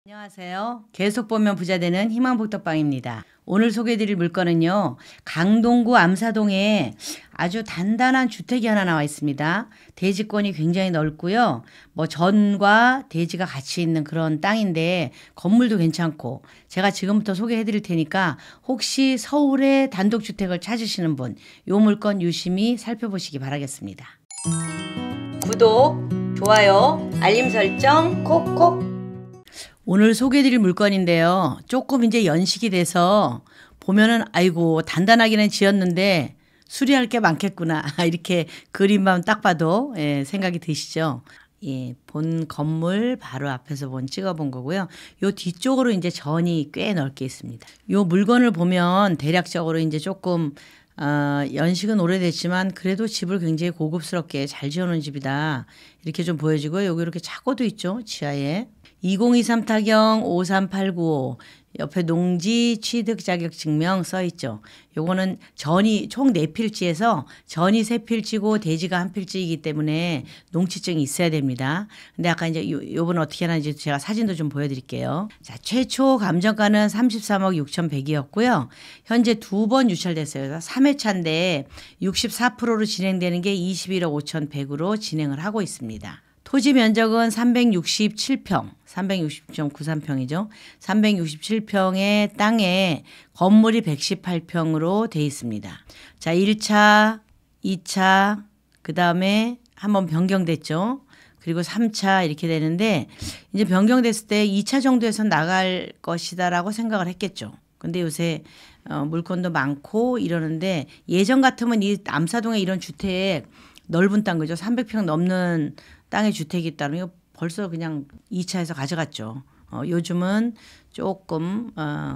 안녕하세요. 계속 보면 부자 되는 희망복덕방입니다. 오늘 소개해드릴 물건은요. 강동구 암사동에 아주 단단한 주택이 하나 나와 있습니다. 대지권이 굉장히 넓고요. 뭐 전과 대지가 같이 있는 그런 땅인데 건물도 괜찮고 제가 지금부터 소개해드릴 테니까 혹시 서울에 단독주택을 찾으시는 분 이 물건 유심히 살펴보시기 바라겠습니다. 구독, 좋아요, 알림 설정 콕콕. 오늘 소개해드릴 물건인데요. 조금 이제 연식이 돼서 보면은 아이고 단단하기는 지었는데 수리할 게 많겠구나 이렇게 그림만 딱 봐도 생각이 드시죠. 예, 본 건물 바로 앞에서 찍어본 거고요. 요 뒤쪽으로 이제 전이 꽤 넓게 있습니다. 요 물건을 보면 대략적으로 이제 조금 연식은 오래됐지만 그래도 집을 굉장히 고급스럽게 잘 지어놓은 집이다. 이렇게 좀 보여지고요. 여기 이렇게 차고도 있죠. 지하에. 2023 타경 53895 옆에 농지 취득 자격 증명 써 있죠. 요거는 전이 총 4필지에서 전이 3필지고 대지가 1필지이기 때문에 농취증이 있어야 됩니다. 근데 아까 이제 요번 어떻게 하는지 제가 사진도 좀 보여드릴게요. 자, 최초 감정가는 33억 6,100이었고요. 현재 2번 유찰됐어요. 3회차인데 64%로 진행되는 게 21억 5,100으로 진행을 하고 있습니다. 토지 면적은 367평, 360.93평이죠. 367평의 땅에 건물이 118평으로 돼 있습니다. 자, 1차, 2차, 그 다음에 한번 변경됐죠. 그리고 3차 이렇게 되는데 이제 변경됐을 때 2차 정도에서 나갈 것이다라고 생각을 했겠죠. 근데 요새 물건도 많고 이러는데 예전 같으면 이 암사동에 이런 주택 넓은 땅 그죠? 300평 넘는 땅에 주택이 있다면 벌써 그냥 2차에서 가져갔죠. 요즘은 조금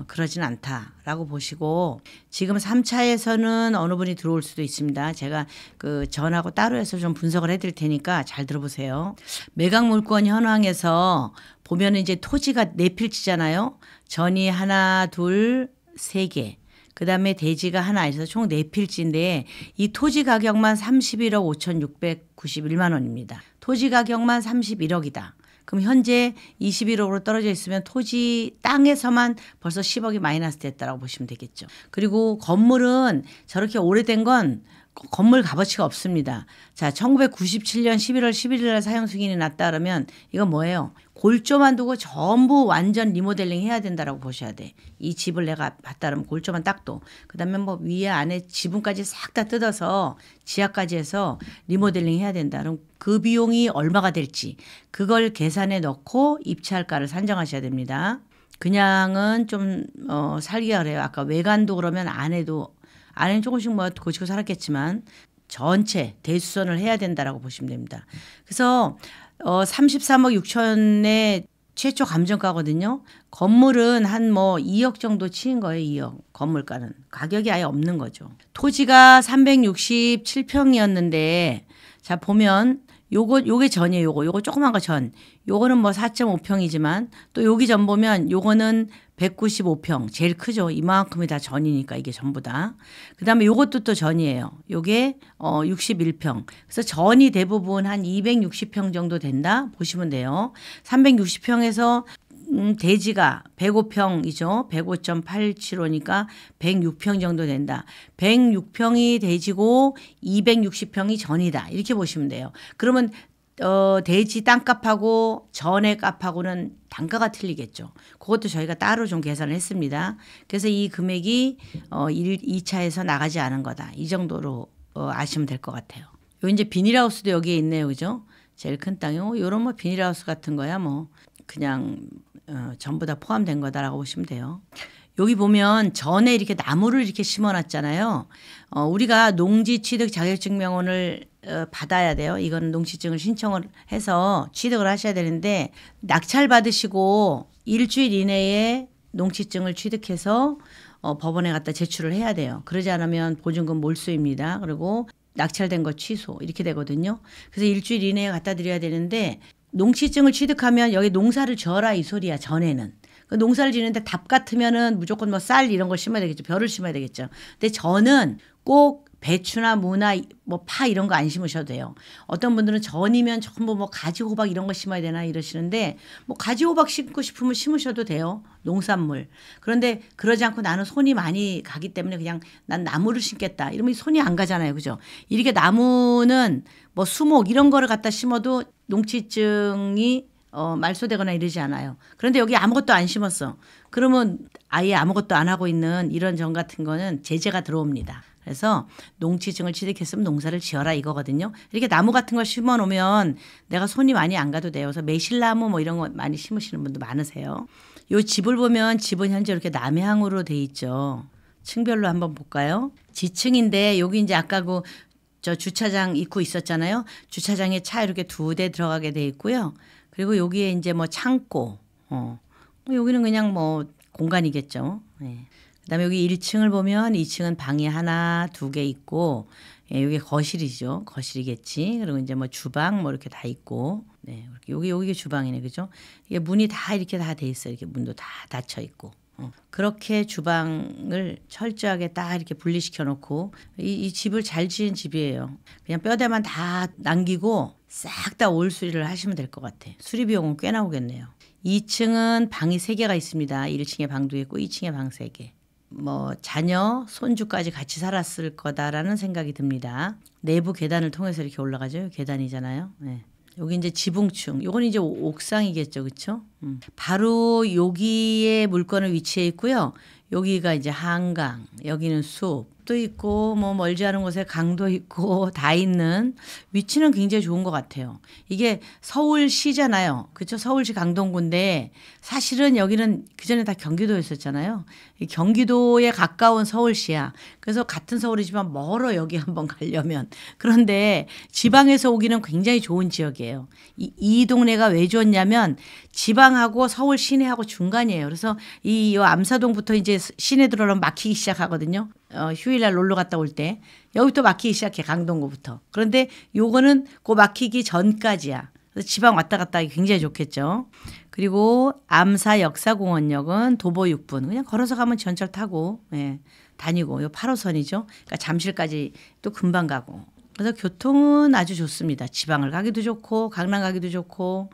그러진 않다라고 보시고 지금 3차에서는 어느 분이 들어올 수도 있습니다. 제가 그 전하고 따로 해서 좀 분석을 해드릴 테니까 잘 들어보세요. 매각 물건 현황에서 보면 이제 토지가 4필지잖아요. 전이 하나, 둘, 3개. 그 다음에 대지가 하나 있어서 총 4필지인데 이 토지 가격만 31억 5,691만 원입니다. 토지 가격만 31억이다. 그럼 현재 21억으로 떨어져 있으면 토지 땅에서만 벌써 10억이 마이너스 됐다라고 보시면 되겠죠. 그리고 건물은 저렇게 오래된 건 건물 값어치가 없습니다. 자, 1997년 11월 11일 날 사용 승인이 났다 그러면 이건 뭐예요? 골조만 두고 전부 완전 리모델링 해야 된다라고 보셔야 돼. 이 집을 내가 봤다 그러면 골조만 딱 둬. 그다음에 뭐 위에 안에 지붕까지 싹 다 뜯어서 지하까지 해서 리모델링 해야 된다. 그럼 그 비용이 얼마가 될지 그걸 계산해 넣고 입찰가를 산정하셔야 됩니다. 그냥은 좀 살기가 그래요. 아까 외관도 그러면 안에는 조금씩 뭐 고치고 살았겠지만 전체 대수선을 해야 된다라고 보시면 됩니다. 그래서 33억 6천의 최초 감정가거든요. 건물은 한 뭐 2억 정도 치인 거예요. 2억 건물가는. 가격이 아예 없는 거죠. 토지가 367평이었는데 자 보면 요게 전이에요. 요거 조그만 거 전. 요거는 뭐 4.5평이지만 또 여기 전 보면 요거는 195평. 제일 크죠. 이만큼이 다 전이니까 이게 전부 다. 그다음에 요것도 또 전이에요. 요게 61평. 그래서 전이 대부분 한 260평 정도 된다 보시면 돼요. 360평에서 대지가 105평이죠. 105.875니까 106평 정도 된다. 106평이 대지고 260평이 전이다. 이렇게 보시면 돼요. 그러면 대지 땅값하고 전의 값하고는 단가가 틀리겠죠. 그것도 저희가 따로 좀 계산을 했습니다. 그래서 이 금액이 2차에서 나가지 않은 거다. 이 정도로 아시면 될 것 같아요. 요 이제 비닐하우스도 여기에 있네요. 그죠? 제일 큰 땅이요. 요런 뭐 비닐하우스 같은 거야 뭐 그냥 전부 다 포함된 거다라고 보시면 돼요. 여기 보면 전에 이렇게 나무를 이렇게 심어놨잖아요. 우리가 농지 취득 자격증명원을 받아야 돼요. 이건 농취증을 신청을 해서 취득을 하셔야 되는데 낙찰 받으시고 일주일 이내에 농취증을 취득해서 법원에 갖다 제출을 해야 돼요. 그러지 않으면 보증금 몰수입니다. 그리고 낙찰된 거 취소 이렇게 되거든요. 그래서 일주일 이내에 갖다 드려야 되는데 농취증을 취득하면 여기 농사를 져라 이 소리야. 전에는. 그 농사를 지는데 답 같으면은 무조건 뭐 쌀 이런 걸 심어야 되겠죠. 벼를 심어야 되겠죠. 근데 저는 꼭 배추나 무나 뭐 파 이런 거 안 심으셔도 돼요. 어떤 분들은 전이면 전부 뭐 가지 호박 이런 거 심어야 되나 이러시는데 뭐 가지 호박 심고 싶으면 심으셔도 돼요. 농산물. 그런데 그러지 않고 나는 손이 많이 가기 때문에 그냥 난 나무를 심겠다. 이러면 손이 안 가잖아요. 그죠? 이렇게 나무는 뭐 수목 이런 거를 갖다 심어도 농치증이 말소되거나 이러지 않아요. 그런데 여기 아무것도 안 심었어. 그러면 아예 아무것도 안 하고 있는 이런 정 같은 거는 제재가 들어옵니다. 그래서 농치증을 취득했으면 농사를 지어라 이거거든요. 이렇게 나무 같은 걸 심어 놓으면 내가 손이 많이 안 가도 돼요. 그래서 매실나무 뭐 이런 거 많이 심으시는 분도 많으세요. 요 집을 보면 집은 현재 이렇게 남향으로 돼 있죠. 층별로 한번 볼까요? 지층인데 여기 이제 아까 저 주차장 입구 있었잖아요. 주차장에 차 이렇게 2대 들어가게 돼 있고요. 그리고 여기에 이제 뭐 창고, 여기는 그냥 뭐 공간이겠죠. 네. 그다음에 여기 1층을 보면 2층은 방이 하나, 2개 있고, 예, 여기 거실이죠. 거실이겠지. 그리고 이제 뭐 주방 뭐 이렇게 다 있고, 네, 여기 주방이네, 그죠? 이게 문이 다 이렇게 다 돼 있어요. 이렇게 문도 다 닫혀 있고. 그렇게 주방을 철저하게 딱 이렇게 분리시켜 놓고 이 집을 잘 지은 집이에요. 그냥 뼈대만 다 남기고 싹 다 올 수리를 하시면 될 것 같아. 수리 비용은 꽤 나오겠네요. 2층은 방이 3개가 있습니다. 1층에 방도 있고 2층에 방 3개. 뭐 자녀, 손주까지 같이 살았을 거다라는 생각이 듭니다. 내부 계단을 통해서 이렇게 올라가죠. 계단이잖아요. 네. 여기 이제 지붕층. 요건 이제 옥상이겠죠. 그렇죠? 바로 여기에 물건을 위치해 있고요. 여기가 이제 한강, 여기는 숲도 있고 뭐 멀지 않은 곳에 강도 있고 다 있는 위치는 굉장히 좋은 것 같아요. 이게 서울시잖아요. 그렇죠? 서울시 강동구인데 사실은 여기는 그전에 다 경기도였었잖아요. 경기도에 가까운 서울시야. 그래서 같은 서울이지만 멀어 여기 한번 가려면. 그런데 지방에서 오기는 굉장히 좋은 지역이에요. 이 동네가 왜 좋냐면 지방하고 서울 시내하고 중간이에요. 그래서 이 암사동부터 이제 시내 들어오면 막히기 시작하거든요. 휴일날 놀러 갔다 올 때 여기부터 막히기 시작해 강동구부터. 그런데 요거는 그 막히기 전까지야. 그래서 지방 왔다 갔다 하기 굉장히 좋겠죠. 그리고 암사 역사공원역은 도보 6분. 그냥 걸어서 가면 전철 타고 다니고 요 8호선이죠. 그러니까 잠실까지 또 금방 가고. 그래서 교통은 아주 좋습니다. 지방을 가기도 좋고 강남 가기도 좋고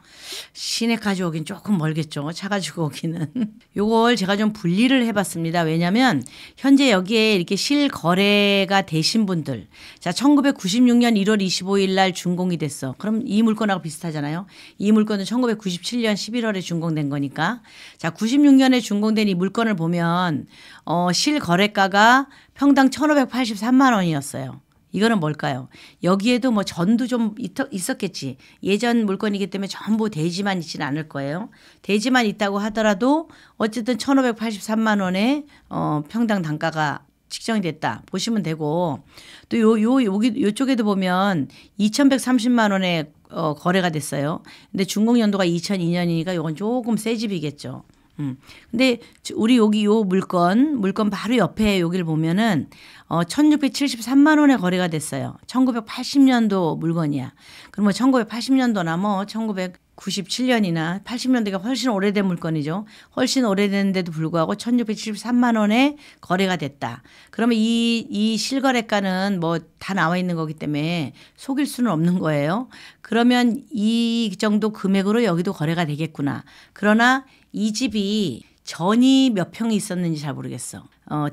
시내까지 오긴 조금 멀겠죠. 차 가지고 오기는. 요걸 제가 좀 분리를 해봤습니다. 왜냐하면 현재 여기에 이렇게 실거래가 되신 분들. 자, 1996년 1월 25일 날 준공이 됐어. 그럼 이 물건하고 비슷하잖아요. 이 물건은 1997년 11월에 준공된 거니까. 자, 96년에 준공된 이 물건을 보면 실거래가가 평당 1,583만 원이었어요. 이거는 뭘까요? 여기에도 뭐 전도 좀 있었겠지. 예전 물건이기 때문에 전부 대지만 있지는 않을 거예요. 대지만 있다고 하더라도 어쨌든 1,583만 원의 평당 단가가 측정이 됐다. 보시면 되고 또 여기 요쪽에도 보면 2,130만 원에 거래가 됐어요. 근데 준공 연도가 2002년이니까 이건 조금 새 집이겠죠. 근데 우리 여기 요 물건 바로 옆에 여기를 보면은 1,673만 원에 거래가 됐어요. 1980년도 물건이야. 그러면 1980년도나 뭐 1997년이나 80년대가 훨씬 오래된 물건이죠. 훨씬 오래됐는데도 불구하고 1,673만 원에 거래가 됐다. 그러면 이 실거래가는 뭐 다 나와 있는 거기 때문에 속일 수는 없는 거예요. 그러면 이 정도 금액으로 여기도 거래가 되겠구나. 그러나 이 집이 전이 몇 평이 있었는지 잘 모르겠어.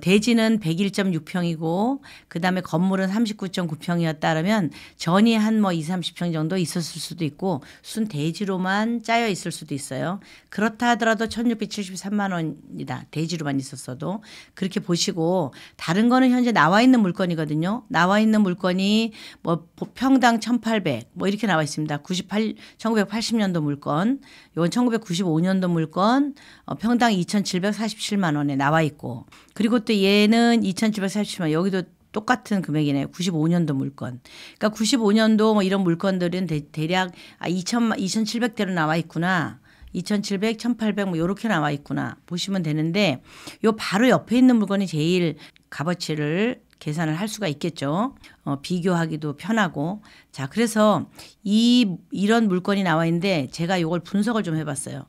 대지는 101.6평이고 그다음에 건물은 39.9평이었다 그러면 전이 한 뭐 20, 30평 정도 있었을 수도 있고 순 대지로만 짜여 있을 수도 있어요. 그렇다 하더라도 1,673만 원이다. 대지로만 있었어도. 그렇게 보시고 다른 거는 현재 나와 있는 물건이거든요. 나와 있는 물건이 뭐 평당 1,800 뭐 이렇게 나와 있습니다. 1980년도 물건. 이건 1995년도 물건 평당 2,747만 원에 나와 있고 그리고 또 얘는 2,747만 원 여기도 똑같은 금액이네요. 95년도 물건. 그러니까 95년도 뭐 이런 물건들은 대략 2,700대로 나와 있구나. 2,700, 1,800 뭐 이렇게 나와 있구나. 보시면 되는데 요 바로 옆에 있는 물건이 제일 값어치를 계산을 할 수가 있겠죠. 비교하기도 편하고. 자, 그래서 이런 물건이 나와 있는데 제가 이걸 분석을 좀 해봤어요.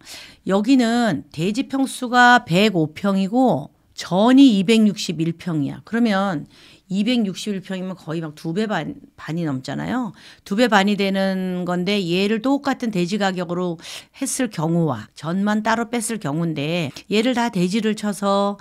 여기는 대지 평수가 105평이고 전이 261평이야. 그러면 261평이면 거의 막 2배 반이 넘잖아요. 2배 반이 되는 건데 얘를 똑같은 대지 가격으로 했을 경우와 전만 따로 뺐을 경우인데 얘를 다 대지를 쳐서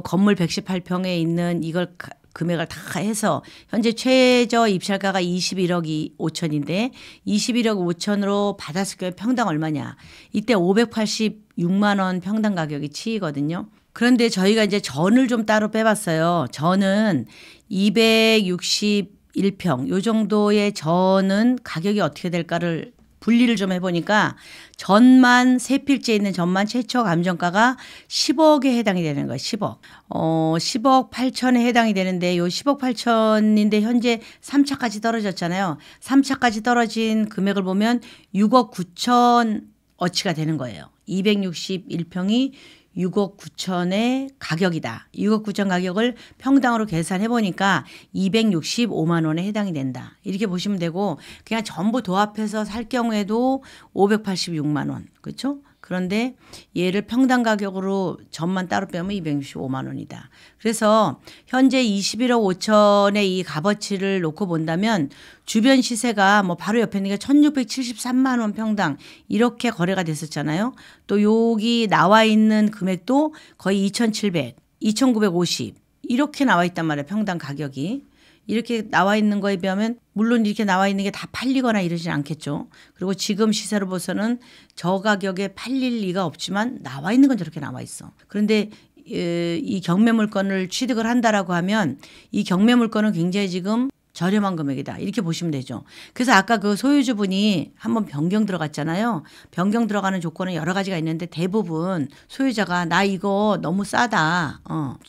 건물 118평에 있는 이걸 금액을 다 해서 현재 최저 입찰가가 21억 5천인데 21억 5천으로 받았을 경우에 평당 얼마냐. 이때 586만 원 평당 가격이 치이거든요. 그런데 저희가 이제 전을 좀 따로 빼봤어요. 전은 261평 요 정도의 전은 가격이 어떻게 될까를 분리를 좀 해보니까 전만 세 필지에 있는 전만 최초 감정가가 10억에 해당이 되는 거예요. 10억. 10억 8천에 해당이 되는데 요 10억 8천인데 현재 3차까지 떨어졌잖아요. 3차까지 떨어진 금액을 보면 6억 9천 어치가 되는 거예요. 261평이 6억 9천의 가격이다. 6억 9천 가격을 평당으로 계산해 보니까 265만 원에 해당이 된다. 이렇게 보시면 되고 그냥 전부 도합해서 살 경우에도 586만 원. 그렇죠? 그런데 얘를 평당 가격으로 전만 따로 빼면 265만 원이다. 그래서 현재 21억 5천의 이 값어치를 놓고 본다면 주변 시세가 뭐 바로 옆에 있는 게 1673만 원 평당 이렇게 거래가 됐었잖아요. 또 여기 나와 있는 금액도 거의 2700, 2950 이렇게 나와 있단 말이에요. 평당 가격이. 이렇게 나와 있는 거에 비하면 물론 이렇게 나와 있는 게 다 팔리거나 이러진 않겠죠. 그리고 지금 시세로 봐서는 저 가격에 팔릴 리가 없지만 나와 있는 건 저렇게 나와 있어. 그런데 이 경매 물건을 취득을 한다라고 하면 이 경매 물건은 굉장히 지금 저렴한 금액이다. 이렇게 보시면 되죠. 그래서 아까 그 소유주분이 한번 변경 들어갔잖아요. 변경 들어가는 조건은 여러 가지가 있는데 대부분 소유자가 나 이거 너무 싸다.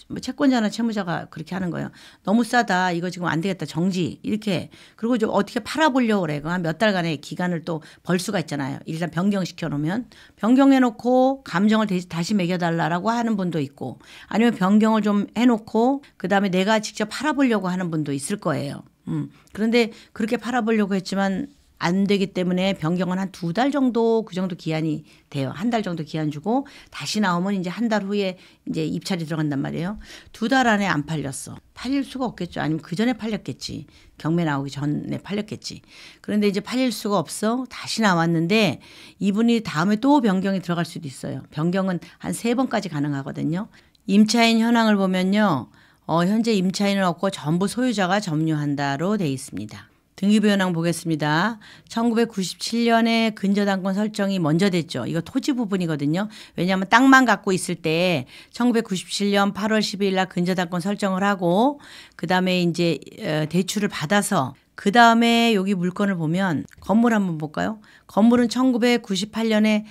뭐 채권자나 채무자가 그렇게 하는 거예요. 너무 싸다. 이거 지금 안 되겠다. 정지. 이렇게. 그리고 좀 어떻게 팔아보려고 그래. 한 몇 달간의 기간을 또 벌 수가 있잖아요. 일단 변경시켜 놓으면. 변경해 놓고 감정을 다시 매겨달라고 하는 분도 있고 아니면 변경을 좀 해놓고 그다음에 내가 직접 팔아보려고 하는 분도 있을 거예요. 그런데 그렇게 팔아보려고 했지만 안 되기 때문에 변경은 한 2달 정도 그 정도 기한이 돼요. 1달 정도 기한 주고 다시 나오면 이제 1달 후에 이제 입찰이 들어간단 말이에요. 2달 안에 안 팔렸어. 팔릴 수가 없겠죠. 아니면 그 전에 팔렸겠지. 경매 나오기 전에 팔렸겠지. 그런데 이제 팔릴 수가 없어. 다시 나왔는데 이분이 다음에 또 변경이 들어갈 수도 있어요. 변경은 한 3번까지 가능하거든요. 임차인 현황을 보면요. 현재 임차인은 없고 전부 소유자가 점유한다로 돼 있습니다. 등기부 현황 보겠습니다. 1997년에 근저당권 설정이 먼저 됐죠. 이거 토지 부분이거든요. 왜냐하면 땅만 갖고 있을 때 1997년 8월 12일 날 근저당권 설정을 하고 그다음에 이제 대출을 받아서 그다음에 여기 물건을 보면 건물 한번 볼까요? 건물은 1998년에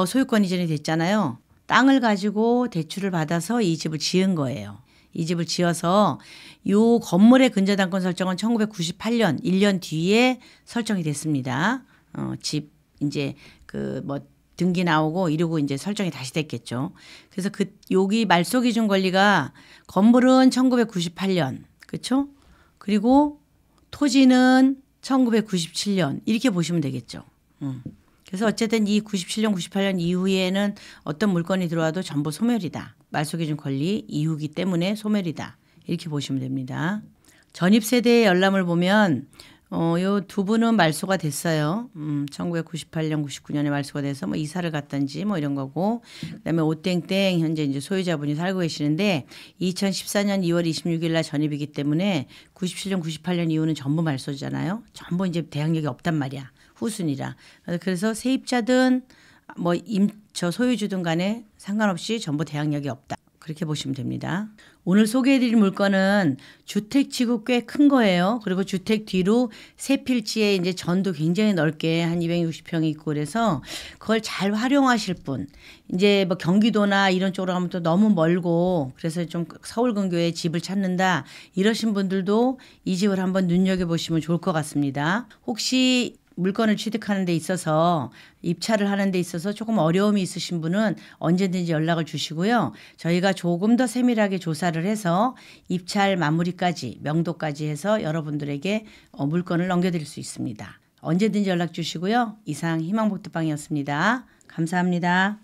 소유권 이전이 됐잖아요. 땅을 가지고 대출을 받아서 이 집을 지은 거예요. 이 집을 지어서 요 건물의 근저당권 설정은 1998년 1년 뒤에 설정이 됐습니다. 집 이제 그 뭐 등기 나오고 이러고 이제 설정이 다시 됐겠죠. 그래서 여기 말소 기준 권리가 건물은 1998년 그렇죠? 그리고 토지는 1997년 이렇게 보시면 되겠죠. 그래서 어쨌든 이 97년, 98년 이후에는 어떤 물건이 들어와도 전부 소멸이다. 말소기준 권리 이후기 때문에 소멸이다. 이렇게 보시면 됩니다. 전입세대의 열람을 보면 요 두 분은 말소가 됐어요. 1998년, 99년에 말소가 돼서 뭐 이사를 갔던지 뭐 이런 거고 그다음에 오땡땡 현재 이제 소유자분이 살고 계시는데 2014년 2월 26일 날 전입이기 때문에 97년, 98년 이후는 전부 말소잖아요. 전부 이제 대항력이 없단 말이야. 후순위라. 그래서 세입자든 뭐 저 소유주든 간에 상관없이 전부 대항력이 없다. 그렇게 보시면 됩니다. 오늘 소개해드릴 물건은 주택지구 꽤 큰 거예요. 그리고 주택 뒤로 세 필지에 이제 전도 굉장히 넓게 한 260평이 있고 그래서 그걸 잘 활용하실 분. 이제 뭐 경기도나 이런 쪽으로 가면 또 너무 멀고 그래서 좀 서울 근교에 집을 찾는다 이러신 분들도 이 집을 한번 눈여겨보시면 좋을 것 같습니다. 혹시 물건을 취득하는 데 있어서 입찰을 하는 데 있어서 조금 어려움이 있으신 분은 언제든지 연락을 주시고요. 저희가 조금 더 세밀하게 조사를 해서 입찰 마무리까지 명도까지 해서 여러분들에게 물건을 넘겨드릴 수 있습니다. 언제든지 연락 주시고요. 이상 희망복덕방이었습니다. 감사합니다.